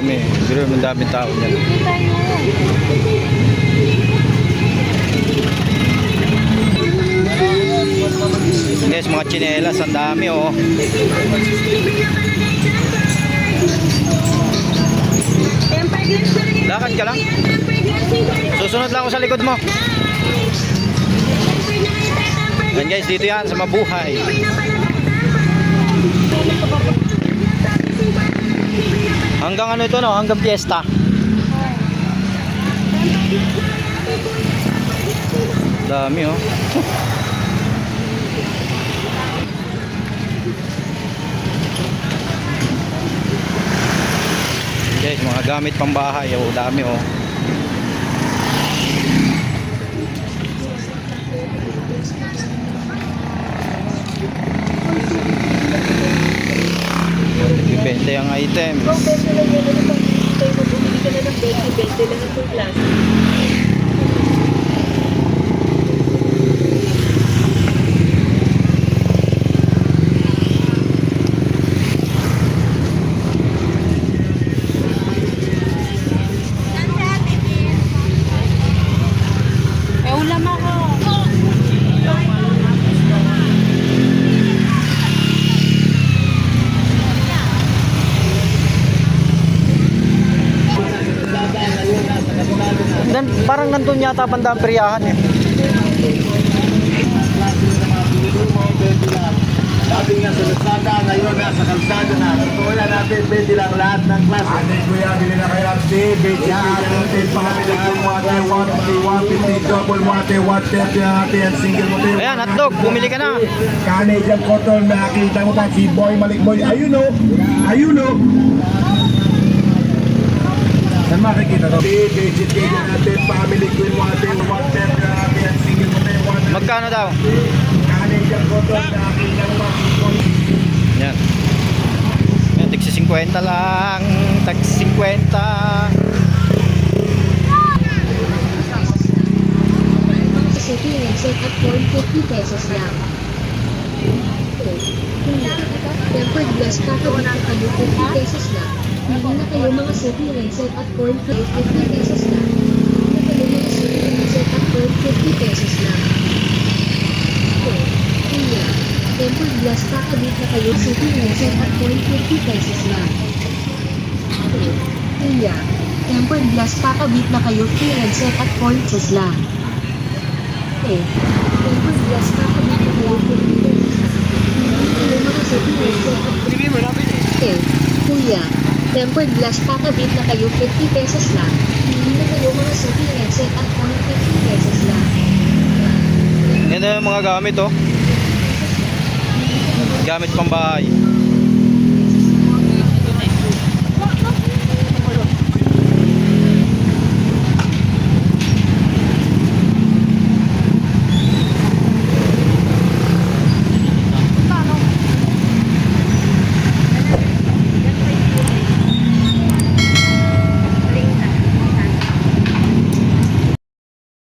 dami. Pero ang daming tao dyan. Guys, mga tsinelas, ang dami oh. Lakad ka lang. Susunod lang ako sa likod mo. Yan guys, dito yan sa Mabuhay. Hanggang ano ito no? Hanggang piyesta. Dami oh. Guys, mga gamit pang bahay oh, dami oh. Nagbibenta yung items. Ulam ako. Dan, parang nandun yata bandang Priyahan eh. Dati nga sa Lazada, ngayon nasa kalsada na. Totoo yan natin, pwede lang lahat ng klase. Ate, kuya, bili na kayo ate, bili na atin, pangabilag yung wate, 150, double wate, 130 ate, ang single mo tayo. Ayan, hotdog, bumili ka na. Canadian cotton, nakita mo pa, si Boy, Malikboy, ayun o, ayun o. Saan makikita to? Basic kayo natin, family queen wate, 130 ate, ang single mo tayo, 130. Magkano daw? Canadian cotton, nakita mo pa, si Boy. Yan. Yan, tigsi 50 lang. Tigsi 50. City Exit at 450 pesos lang. Tempered glass kakabit na kayo 50 pesos lang. Hindi na kayo mga City Exit at 450 pesos lang. Hindi na kayo mga City Exit at 450 pesos lang. Kuya, tempered glass kakabit na kayo City Exit at 450 pesos lang. Kuya, tempered glass kakabit na kayo City Exit at 4 pesos lang. Tempered glass kakabit na kayo 50 pesos lang. Hindi mga City Exit at 450 Kuya, tempered glass kakabit na kayo 50 pesos lang. Hindi na kayo mga City Exit at 450 pesos lang. Yan na yung mga gamit oh. Gamit pang bahay.